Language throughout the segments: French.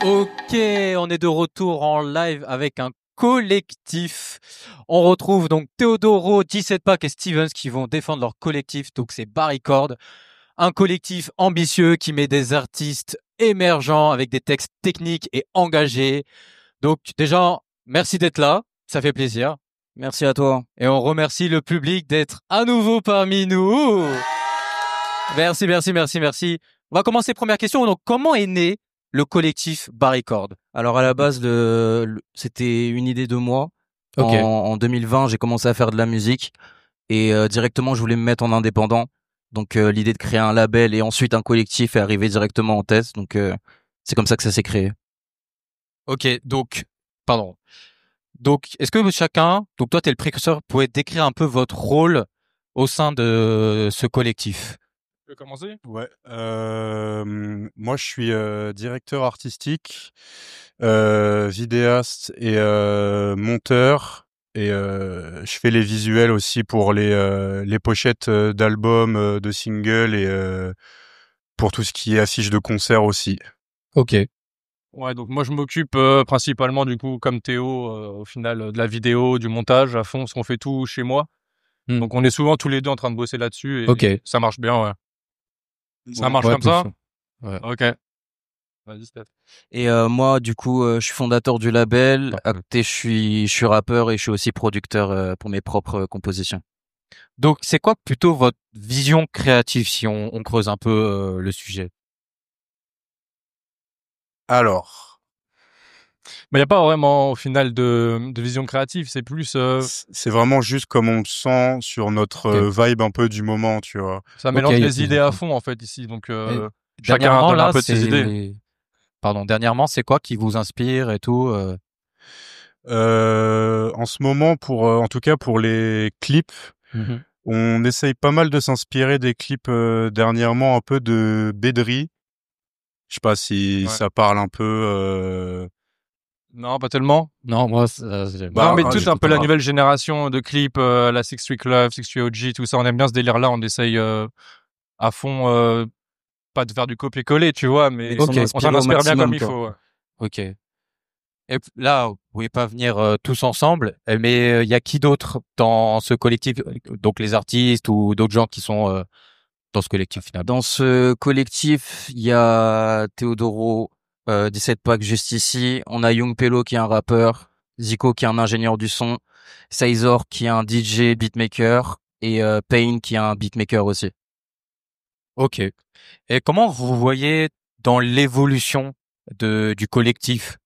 Ok, on est de retour en live avec un collectif. On retrouve donc Teodoro, 17 Pack et Stevens qui vont défendre leur collectif. Donc c'est Barricorde, un collectif ambitieux qui met des artistes émergents avec des textes techniques et engagés. Donc déjà, merci d'être là, ça fait plaisir. Merci à toi. Et on remercie le public d'être à nouveau parmi nous. Merci. On va commencer première question. Donc comment est né le collectif Barricorde? Alors à la base, c'était une idée de moi. Ok. En 2020, j'ai commencé à faire de la musique et directement, je voulais me mettre en indépendant. Donc l'idée de créer un label et ensuite un collectif est arrivée directement en tête. Donc c'est comme ça que ça s'est créé. Ok, donc, pardon. Donc, est-ce que chacun, donc toi, t'es le précurseur, pouvez décrire un peu votre rôle au sein de ce collectif? Tu veux commencer? Ouais. Moi, je suis directeur artistique, vidéaste et monteur. Et je fais les visuels aussi pour les pochettes d'albums, de singles et pour tout ce qui est affiches de concert aussi. Ok. Ouais, donc moi je m'occupe principalement du coup comme Théo au final de la vidéo, du montage à fond, parce qu'on fait tout chez moi. Donc on est souvent tous les deux en train de bosser là-dessus et Ok. ça marche bien, ouais. Ça marche Ouais, comme ça? Ouais. Ok. Vas-y, Steph. Et moi, du coup, je suis fondateur du label. Parfait. À côté, je suis rappeur et je suis aussi producteur pour mes propres compositions. Donc, c'est quoi plutôt votre vision créative si on creuse un peu le sujet? Alors, Mais il y a pas vraiment au final de vision créative, c'est plus c'est vraiment juste comme on le sent sur notre vibe un peu du moment, tu vois. ça mélange Ok, y a les plus idées de à fond. fond en fait ici. Donc chacun Dernièrement, donne un là, peu de ses idées. Dernièrement, c'est quoi qui vous inspire et tout? En ce moment, en tout cas pour les clips, on essaye pas mal de s'inspirer des clips dernièrement un peu de Bedri. Je sais pas si Ouais. ça parle un peu. Non, pas tellement. Non, moi, Non, mais Ah, toute un peu la nouvelle génération de clips, la Six Street Love, Six Street OG, tout ça, on aime bien ce délire-là, on essaye à fond, pas de faire du copier-coller, tu vois, mais Ok. on s'en au inspire bien maximum, comme il quoi. faut. Ouais. Ok. Et là, vous pouvez pas venir tous ensemble, mais il y a qui d'autre dans ce collectif? Donc les artistes ou d'autres gens qui sont dans ce collectif finalement. Dans ce collectif, il y a Teodoro, 17 Pack juste ici. On a Young Pello qui est un rappeur, Zico qui est un ingénieur du son, Saizor qui est un DJ beatmaker et Payne qui est un beatmaker aussi. Ok. Et comment vous voyez dans l'évolution du collectif,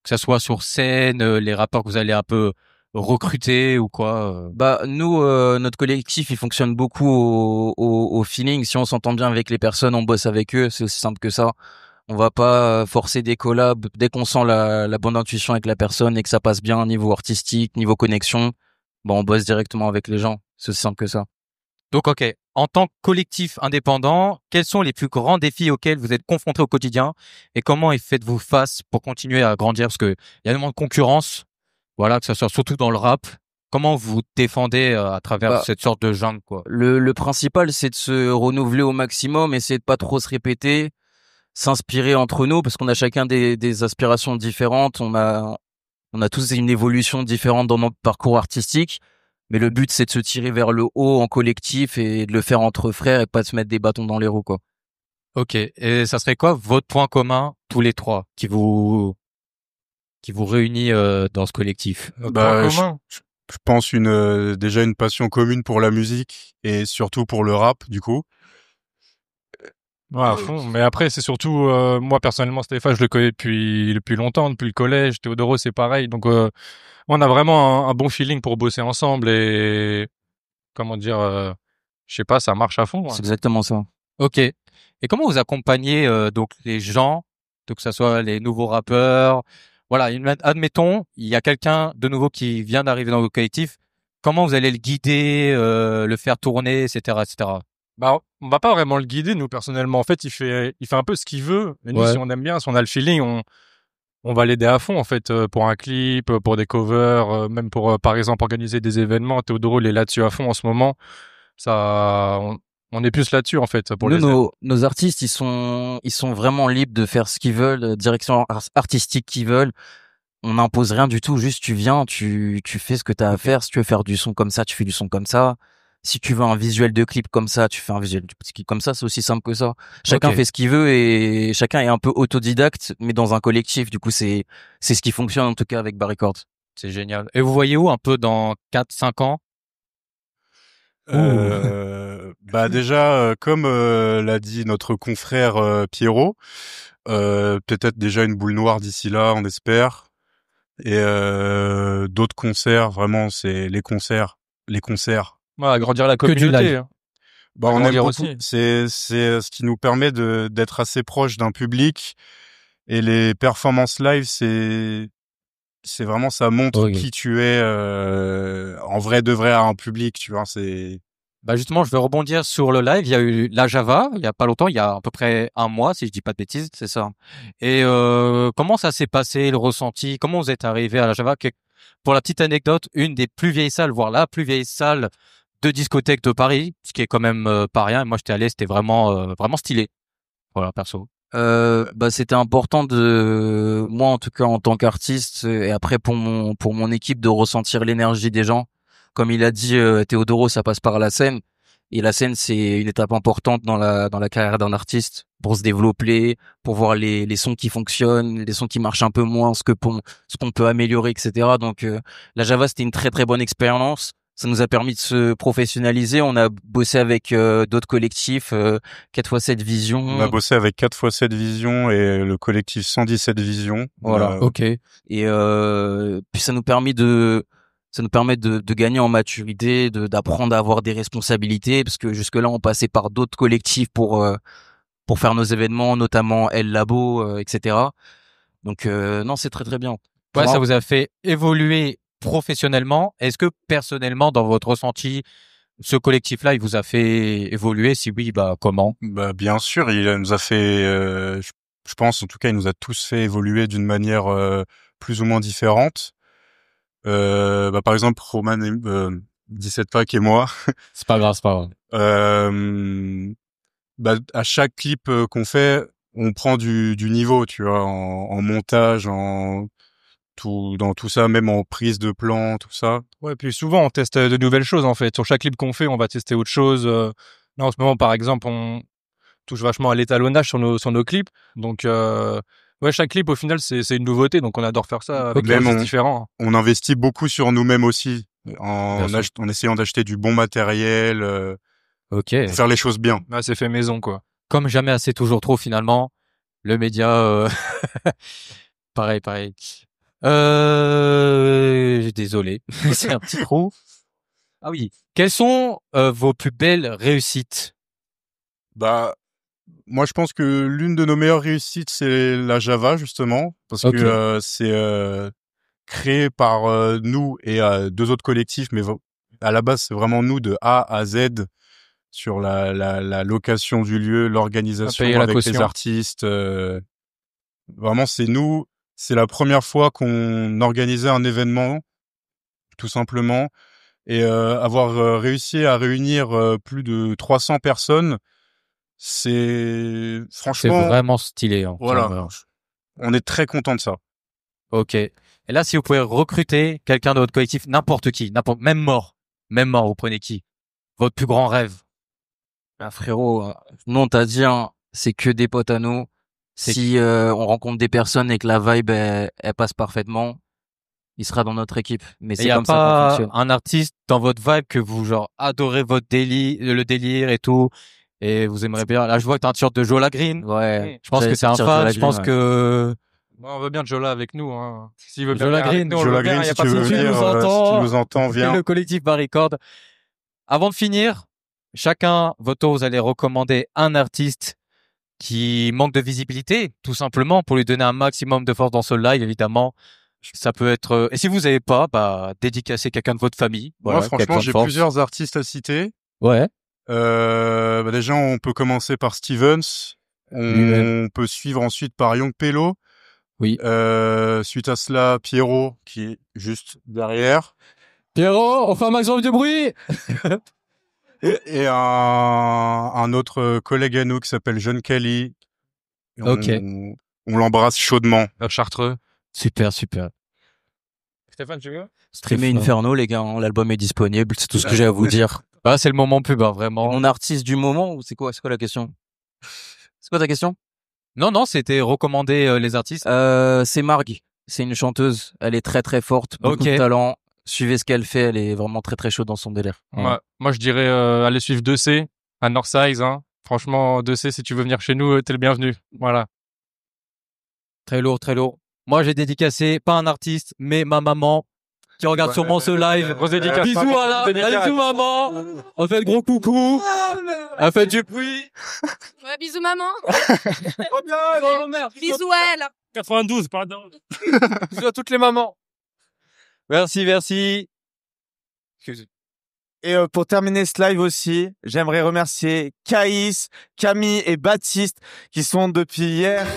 que ça soit sur scène, les rappeurs que vous allez un peu recruter ou quoi? Bah nous, notre collectif, il fonctionne beaucoup au feeling. Si on s'entend bien avec les personnes, on bosse avec eux. C'est aussi simple que ça. On va pas forcer des collabs dès qu'on sent la bonne intuition avec la personne et que ça passe bien niveau artistique, niveau connexion. Bon, on bosse directement avec les gens. C'est aussi simple que ça. Donc, ok. En tant que collectif indépendant, quels sont les plus grands défis auxquels vous êtes confrontés au quotidien et comment faites-vous face pour continuer à grandir? Parce que il y a tellement de concurrence, voilà, que ça soit surtout dans le rap. Comment vous vous défendez à travers Bah, cette sorte de jungle, quoi? le principal, c'est de se renouveler au maximum, essayer de pas trop se répéter, s'inspirer entre nous parce qu'on a chacun des aspirations différentes. On a tous une évolution différente dans notre parcours artistique. Mais le but, c'est de se tirer vers le haut en collectif et de le faire entre frères et pas de se mettre des bâtons dans les roues, quoi. Ok. Et ça serait quoi votre point commun, tous les trois, qui vous réunit dans ce collectif? Notre Bah, point je, commun. je pense déjà une passion commune pour la musique et surtout pour le rap, du coup. Ouais, à fond. Mais après, c'est surtout, moi personnellement, Stéphane, je le connais depuis longtemps, depuis le collège. Théodoro, c'est pareil. Donc, on a vraiment un bon feeling pour bosser ensemble et, comment dire, je sais pas, ça marche à fond. Ouais. C'est exactement ça. Ok. Et comment vous accompagnez donc les gens, donc que ce soit les nouveaux rappeurs, voilà, admettons, il y a quelqu'un de nouveau qui vient d'arriver dans vos collectif. Comment vous allez le guider, le faire tourner, etc., etc. Bah, on va pas vraiment le guider, nous, personnellement. En fait, il fait un peu ce qu'il veut. Et nous, Ouais. si on aime bien, si on a le feeling, on va l'aider à fond, en fait, pour un clip, pour des covers, même pour, par exemple, organiser des événements. Théodoro, il est là-dessus à fond en ce moment. Ça, On est plus là-dessus en fait pour Nous, les aides. nos artistes, ils sont vraiment libres de faire ce qu'ils veulent, direction artistique qu'ils veulent. On n'impose rien du tout, juste tu viens, tu fais ce que t'as à faire. Si tu veux faire du son comme ça, tu fais du son comme ça. Si tu veux un visuel de clip comme ça, tu fais un visuel de clip comme ça. C'est aussi simple que ça. Chacun Ok. fait ce qu'il veut et chacun est un peu autodidacte, mais dans un collectif. Du coup, c'est ce qui fonctionne en tout cas avec Barry Chords. C'est génial. Et vous voyez où un peu dans 4-5 ans? Bah déjà, comme l'a dit notre confrère Pierrot, peut-être déjà une boule noire d'ici là, on espère. Et d'autres concerts, vraiment, c'est les concerts. Ouais, agrandir la Que du communauté. live. Hein. Bah, on aime Agrandir beaucoup. aussi. C'est ce qui nous permet d'être assez proche d'un public. Et les performances live, c'est vraiment, ça montre Ok. qui tu es en vrai de vrai à un public, tu vois. C'est Bah justement, je vais rebondir sur le live. Il y a eu la Java, il y a pas longtemps, il y a à peu près un mois, si je dis pas de bêtises. C'est ça. Et comment ça s'est passé, le ressenti? Comment vous êtes arrivé à la Java? Pour la petite anecdote, une des plus vieilles salles, voire la plus vieille salle de discothèque de Paris, ce qui est quand même pas rien. Et moi, j'étais allé, c'était vraiment stylé. Voilà, perso. Bah c'était important de moi en tout cas en tant qu'artiste et après pour mon équipe de ressentir l'énergie des gens. Comme il a dit Théodoro, ça passe par la scène et la scène c'est une étape importante dans la carrière d'un artiste pour se développer, pour voir les sons qui fonctionnent, les sons qui marchent un peu moins, ce qu'on peut améliorer, etc. Donc la Java c'était une très très bonne expérience. Ça nous a permis de se professionnaliser. On a bossé avec d'autres collectifs, 4x7 Vision. On a bossé avec 4x7 Vision et le collectif 117 Vision. Voilà. Ok. Et puis ça nous permet de gagner en maturité, d'apprendre à avoir des responsabilités parce que jusque là on passait par d'autres collectifs pour faire nos événements, notamment El Labo, etc. Donc non, c'est très très bien. Ouais, Pour ça un- vous a fait évoluer professionnellement. Est-ce que personnellement, dans votre ressenti, ce collectif-là, il vous a fait évoluer? Si oui, bah comment? Bah, bien sûr, il nous a fait, je pense en tout cas, il nous a tous fait évoluer d'une manière plus ou moins différente. Bah, par exemple, Roman, 17 Pack et moi, C'est pas grave, c'est pas grave. bah, à chaque clip qu'on fait, on prend du niveau, tu vois, en montage, dans tout ça, même en prise de plan, tout ça. Ouais, puis souvent on teste de nouvelles choses en fait. Sur chaque clip qu'on fait, on va tester autre chose. Là en ce moment par exemple, on touche vachement à l'étalonnage sur nos clips. Donc ouais, chaque clip au final c'est une nouveauté. Donc on adore faire ça avec des Même artistes différents. on investit beaucoup sur nous-mêmes aussi, Bien sûr. en essayant d'acheter du bon matériel, Ok. pour faire les choses bien. Là c'est fait maison quoi. Comme jamais assez, toujours trop, finalement. Le média, pareil, pareil. Désolé. C'est un petit trou. Ah oui. Quelles sont vos plus belles réussites? Bah, moi, je pense que l'une de nos meilleures réussites, c'est la Java, justement, parce Ok. que c'est créé par nous et deux autres collectifs, mais à la base, c'est vraiment nous de A à Z sur la location du lieu, l'organisation Payer la avec les caution. artistes. Vraiment, c'est nous. C'est la première fois qu'on organisait un événement, tout simplement, et avoir réussi à réunir plus de 300 personnes, c'est C'est franchement, vraiment stylé. Hein. voilà, on est très content de ça. Ok. Et là, si vous pouvez recruter quelqu'un de votre collectif, n'importe qui, même mort, vous prenez qui? Votre plus grand rêve? Bah, frérot, nous on t'a dit, hein, c'est que des potes à nous. C'est- Si on rencontre des personnes et que la vibe elle passe parfaitement, il sera dans notre équipe. Mais Il c'est y a comme ça qu'on pas fonctionne. un artiste dans votre vibe que vous genre adorez votre le délire et tout, et vous aimeriez bien. Là, je vois que t'as un t-shirt de Jola Green. Ouais. Je pense que c'est un fan. Je pense que Bon, on veut bien Jola avec nous. Hein. S'il veut bien Jola venir avec Green. nous, on Jola le veut bien, Green, y a si pas tu de veux souci. venir, nous si entends, tu nous entends, viens. le collectif Barricorde. Avant de finir, chacun, votre tour, vous allez recommander un artiste qui manque de visibilité, tout simplement, pour lui donner un maximum de force dans ce live, évidemment. Ça peut être, et si vous avez pas, bah, dédicacer quelqu'un de votre famille. Voilà, Moi, qui a franchement, besoin de j'ai force. plusieurs artistes à citer. Ouais. Bah déjà, on peut commencer par Stevens. Lui-même. On peut suivre ensuite par Young Pello. Oui. Suite à cela, Pierrot, qui est juste derrière. Pierrot, on fait un maximum de bruit! Et un autre collègue à nous qui s'appelle John Kelly. Et Ok. On l'embrasse chaudement. Chartreux. Super, super. Stéphane, tu veux? Streamer Inferno, les gars, hein, l'album est disponible, c'est tout ce que j'ai à vous dire. Ah, c'est le moment pub, hein, vraiment. Mon artiste du moment, ou c'est quoi la question? C'est quoi ta question? Non, c'était recommander les artistes. C'est Marg. C'est une chanteuse. Elle est très très forte, beaucoup Ok. de talent. Suivez ce qu'elle fait, elle est vraiment très très chaude dans son délire. Ouais. Moi, je dirais aller suivre 2C à Northside. Hein. Franchement, 2C, si tu veux venir chez nous, t'es le bienvenu. Voilà. Très lourd, très lourd. Moi, j'ai dédicacé, pas un artiste, mais ma maman, qui regarde sûrement ce live. Grosse dédicace. Bisous à la, bisous maman. On fait de gros coucou. Elle fait du bruit. Ouais, bisous maman. Oh bien, oh merde. Bisous à elle. 92, pardon. Bisous à toutes les mamans. Merci. Et pour terminer ce live aussi, j'aimerais remercier Caïs, Camille et Baptiste qui sont depuis hier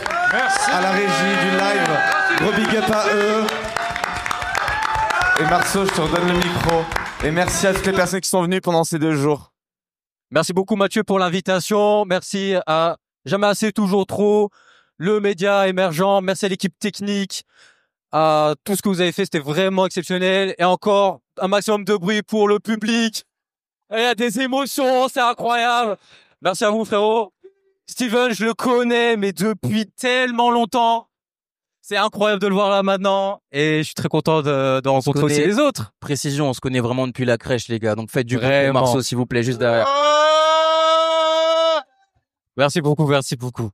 à la régie du live. Gros big up à eux. Et Marceau, je te redonne le micro. Et merci à toutes les personnes qui sont venues pendant ces 2 jours. Merci beaucoup Mathieu pour l'invitation. Merci à Jamais assez, toujours trop, le média émergent. Merci à l'équipe technique, à tout ce que vous avez fait. C'était vraiment exceptionnel. Et encore un maximum de bruit pour le public. Et il y a des émotions, c'est incroyable. Merci à vous frérot. Steven, je le connais, mais depuis tellement longtemps. C'est incroyable de le voir là maintenant. Et je suis très content de rencontrer aussi les autres. Précision, on se connaît vraiment depuis la crèche, les gars. Donc faites du bruit pour Vraiment. Marceau, s'il vous plaît, juste derrière. Merci beaucoup.